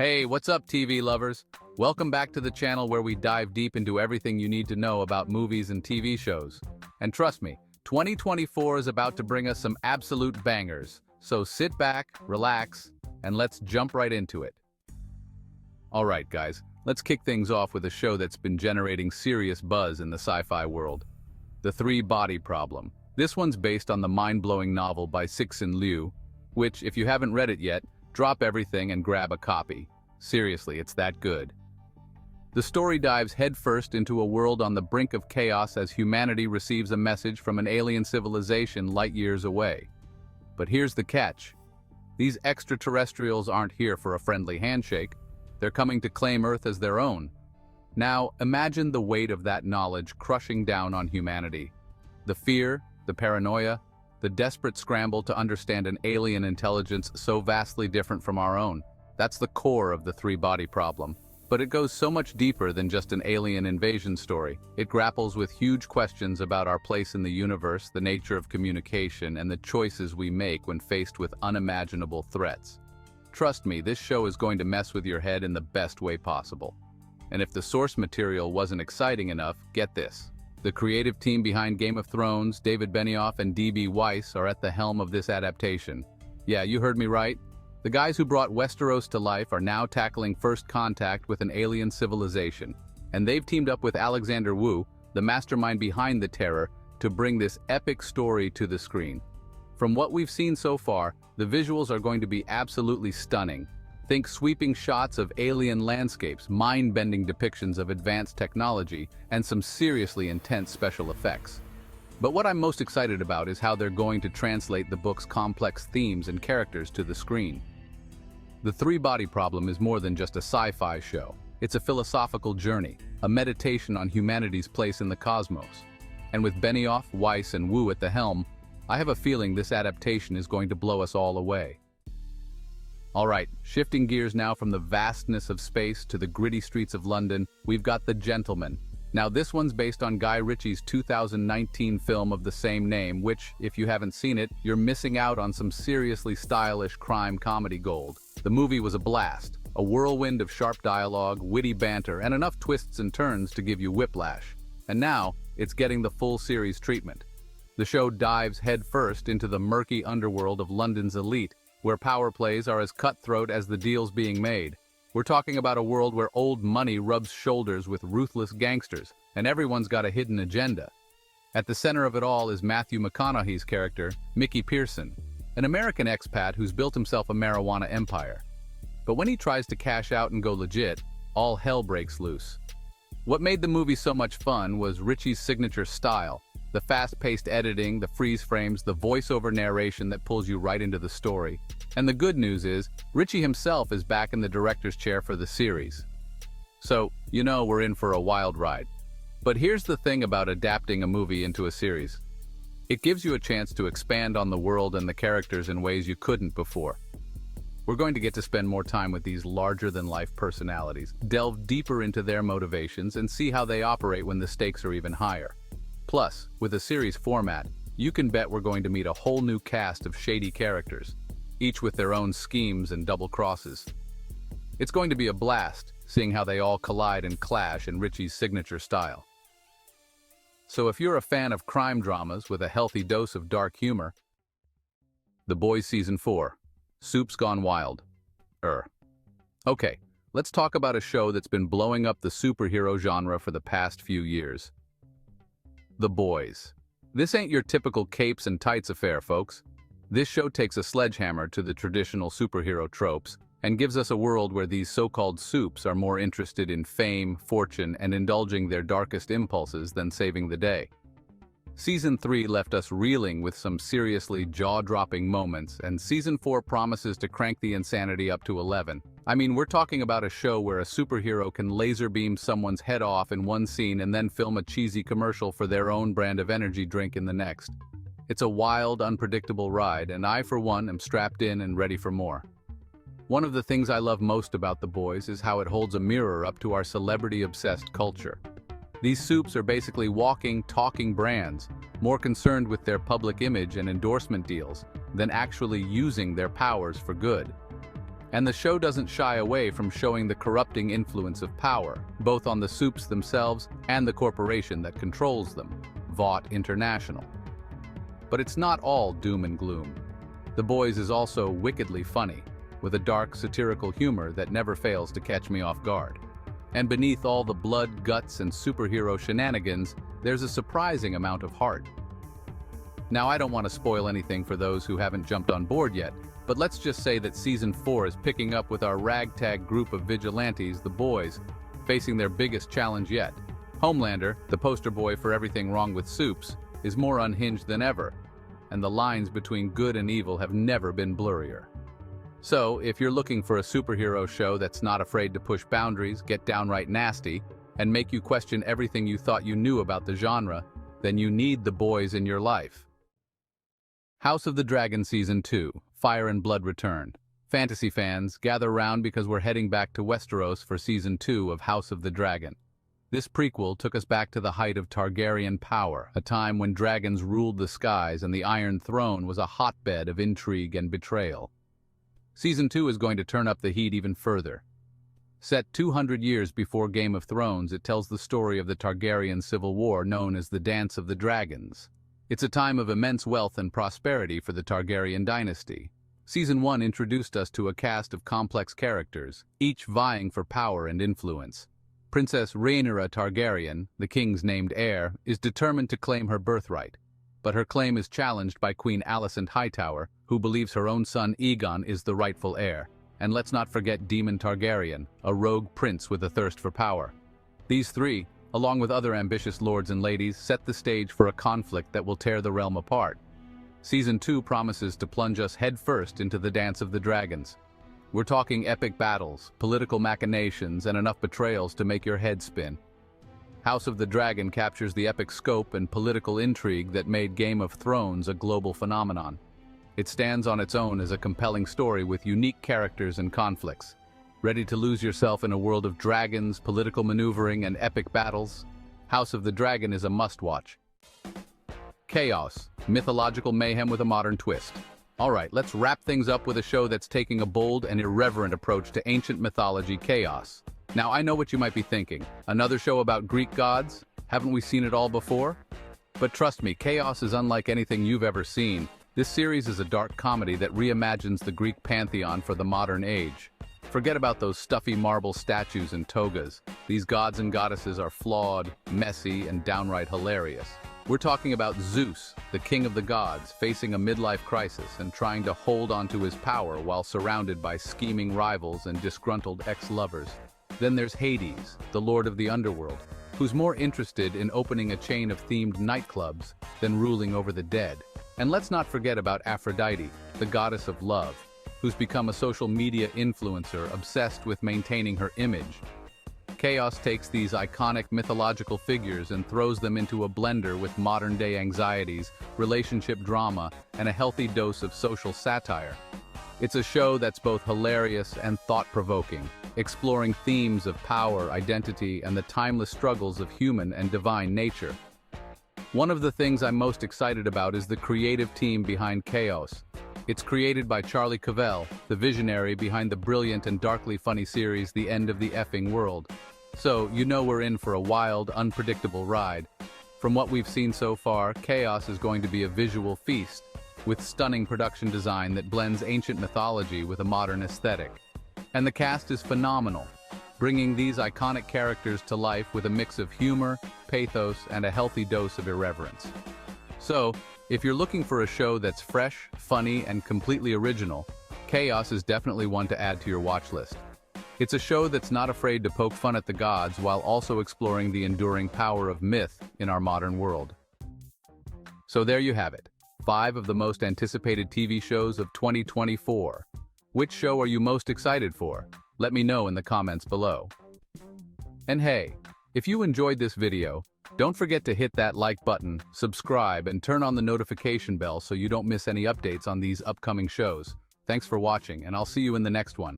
Hey, what's up, TV lovers? Welcome back to the channel where we dive deep into everything you need to know about movies and TV shows. And trust me, 2024 is about to bring us some absolute bangers. So sit back, relax, and let's jump right into it. Alright guys, let's kick things off with a show that's been generating serious buzz in the sci-fi world. The Three-Body Problem. This one's based on the mind-blowing novel by Cixin Liu, which, if you haven't read it yet, drop everything and grab a copy. Seriously, it's that good. The story dives headfirst into a world on the brink of chaos as humanity receives a message from an alien civilization light years away. But here's the catch. These extraterrestrials aren't here for a friendly handshake. They're coming to claim Earth as their own. Now, imagine the weight of that knowledge crushing down on humanity. The fear, the paranoia, the desperate scramble to understand an alien intelligence so vastly different from our own. That's the core of the Three-Body Problem. But it goes so much deeper than just an alien invasion story. It grapples with huge questions about our place in the universe, the nature of communication, and the choices we make when faced with unimaginable threats. Trust me, this show is going to mess with your head in the best way possible. And if the source material wasn't exciting enough, get this. The creative team behind Game of Thrones, David Benioff and D.B. Weiss, are at the helm of this adaptation. Yeah, you heard me right. The guys who brought Westeros to life are now tackling first contact with an alien civilization, and they've teamed up with Alexander Wu, the mastermind behind the Terror, to bring this epic story to the screen. From what we've seen so far, the visuals are going to be absolutely stunning. Think sweeping shots of alien landscapes, mind-bending depictions of advanced technology, and some seriously intense special effects. But what I'm most excited about is how they're going to translate the book's complex themes and characters to the screen. The Three-Body Problem is more than just a sci-fi show. It's a philosophical journey, a meditation on humanity's place in the cosmos. And with Benioff, Weiss, and Wu at the helm, I have a feeling this adaptation is going to blow us all away. Alright, shifting gears now from the vastness of space to the gritty streets of London, we've got The Gentleman. Now this one's based on Guy Ritchie's 2019 film of the same name, which, if you haven't seen it, you're missing out on some seriously stylish crime comedy gold. The movie was a blast, a whirlwind of sharp dialogue, witty banter, and enough twists and turns to give you whiplash. And now, it's getting the full series treatment. The show dives headfirst into the murky underworld of London's elite, where power plays are as cutthroat as the deals being made. We're talking about a world where old money rubs shoulders with ruthless gangsters, and everyone's got a hidden agenda. At the center of it all is Matthew McConaughey's character, Mickey Pearson, an American expat who's built himself a marijuana empire. But when he tries to cash out and go legit, all hell breaks loose. What made the movie so much fun was Ritchie's signature style. The fast-paced editing, the freeze frames, the voiceover narration that pulls you right into the story. And the good news is, Ritchie himself is back in the director's chair for the series. So, you know we're in for a wild ride. But here's the thing about adapting a movie into a series. It gives you a chance to expand on the world and the characters in ways you couldn't before. We're going to get to spend more time with these larger-than-life personalities, delve deeper into their motivations, and see how they operate when the stakes are even higher. Plus, with a series format, you can bet we're going to meet a whole new cast of shady characters, each with their own schemes and double crosses. It's going to be a blast, seeing how they all collide and clash in Ritchie's signature style. So if you're a fan of crime dramas with a healthy dose of dark humor, The Boys Season 4, Soup's Gone Wild. Okay, let's talk about a show that's been blowing up the superhero genre for the past few years. The Boys. This ain't your typical capes and tights affair, folks. This show takes a sledgehammer to the traditional superhero tropes and gives us a world where these so-called supes are more interested in fame, fortune, and indulging their darkest impulses than saving the day. Season 3 left us reeling with some seriously jaw-dropping moments, and Season 4 promises to crank the insanity up to 11. I mean, we're talking about a show where a superhero can laser beam someone's head off in one scene and then film a cheesy commercial for their own brand of energy drink in the next. It's a wild, unpredictable ride, and I, for one, am strapped in and ready for more. One of the things I love most about The Boys is how it holds a mirror up to our celebrity-obsessed culture. These supes are basically walking, talking brands, more concerned with their public image and endorsement deals than actually using their powers for good. And the show doesn't shy away from showing the corrupting influence of power, both on the soups themselves and the corporation that controls them, Vought International. But it's not all doom and gloom. The Boys is also wickedly funny, with a dark, satirical humor that never fails to catch me off guard. And beneath all the blood, guts, and superhero shenanigans, there's a surprising amount of heart. Now, I don't want to spoil anything for those who haven't jumped on board yet, but let's just say that Season 4 is picking up with our ragtag group of vigilantes, the Boys, facing their biggest challenge yet. Homelander, the poster boy for everything wrong with soups, is more unhinged than ever, and the lines between good and evil have never been blurrier. So, if you're looking for a superhero show that's not afraid to push boundaries, get downright nasty, and make you question everything you thought you knew about the genre, then you need the Boys in your life. House of the Dragon Season 2, Fire and Blood Return. Fantasy fans, gather round because we're heading back to Westeros for Season 2 of House of the Dragon. This prequel took us back to the height of Targaryen power, a time when dragons ruled the skies and the Iron Throne was a hotbed of intrigue and betrayal. Season 2 is going to turn up the heat even further. Set 200 years before Game of Thrones, it tells the story of the Targaryen civil war known as the Dance of the Dragons. It's a time of immense wealth and prosperity for the Targaryen dynasty. Season 1 introduced us to a cast of complex characters, each vying for power and influence. Princess Rhaenyra Targaryen, the king's named heir, is determined to claim her birthright. But her claim is challenged by Queen Alicent Hightower, who believes her own son Aegon is the rightful heir. And let's not forget Daemon Targaryen, a rogue prince with a thirst for power. These three, along with other ambitious lords and ladies, set the stage for a conflict that will tear the realm apart. Season 2 promises to plunge us headfirst into the Dance of the Dragons. We're talking epic battles, political machinations, and enough betrayals to make your head spin. House of the Dragon captures the epic scope and political intrigue that made Game of Thrones a global phenomenon. It stands on its own as a compelling story with unique characters and conflicts. Ready to lose yourself in a world of dragons, political maneuvering, and epic battles? House of the Dragon is a must-watch. Kaos, mythological mayhem with a modern twist. Alright, let's wrap things up with a show that's taking a bold and irreverent approach to ancient mythology, Kaos. Now, I know what you might be thinking. Another show about Greek gods? Haven't we seen it all before? But trust me, Kaos is unlike anything you've ever seen. This series is a dark comedy that reimagines the Greek pantheon for the modern age. Forget about those stuffy marble statues and togas. These gods and goddesses are flawed, messy, and downright hilarious. We're talking about Zeus, the king of the gods, facing a midlife crisis and trying to hold onto his power while surrounded by scheming rivals and disgruntled ex-lovers. Then there's Hades, the lord of the underworld, who's more interested in opening a chain of themed nightclubs than ruling over the dead. And let's not forget about Aphrodite, the goddess of love, who's become a social media influencer obsessed with maintaining her image. Kaos takes these iconic mythological figures and throws them into a blender with modern-day anxieties, relationship drama, and a healthy dose of social satire. It's a show that's both hilarious and thought-provoking, exploring themes of power, identity, and the timeless struggles of human and divine nature. One of the things I'm most excited about is the creative team behind Kaos. It's created by Charlie Cavell, the visionary behind the brilliant and darkly funny series The End of the Effing World. So, you know we're in for a wild, unpredictable ride. From what we've seen so far, Kaos is going to be a visual feast, with stunning production design that blends ancient mythology with a modern aesthetic. And the cast is phenomenal, bringing these iconic characters to life with a mix of humor, pathos, and a healthy dose of irreverence. So, if you're looking for a show that's fresh, funny, and completely original, Kaos is definitely one to add to your watch list. It's a show that's not afraid to poke fun at the gods while also exploring the enduring power of myth in our modern world. So there you have it, 5 of the most anticipated TV shows of 2024. Which show are you most excited for? Let me know in the comments below. And hey, if you enjoyed this video, don't forget to hit that like button, subscribe, and turn on the notification bell so you don't miss any updates on these upcoming shows. Thanks for watching, and I'll see you in the next one.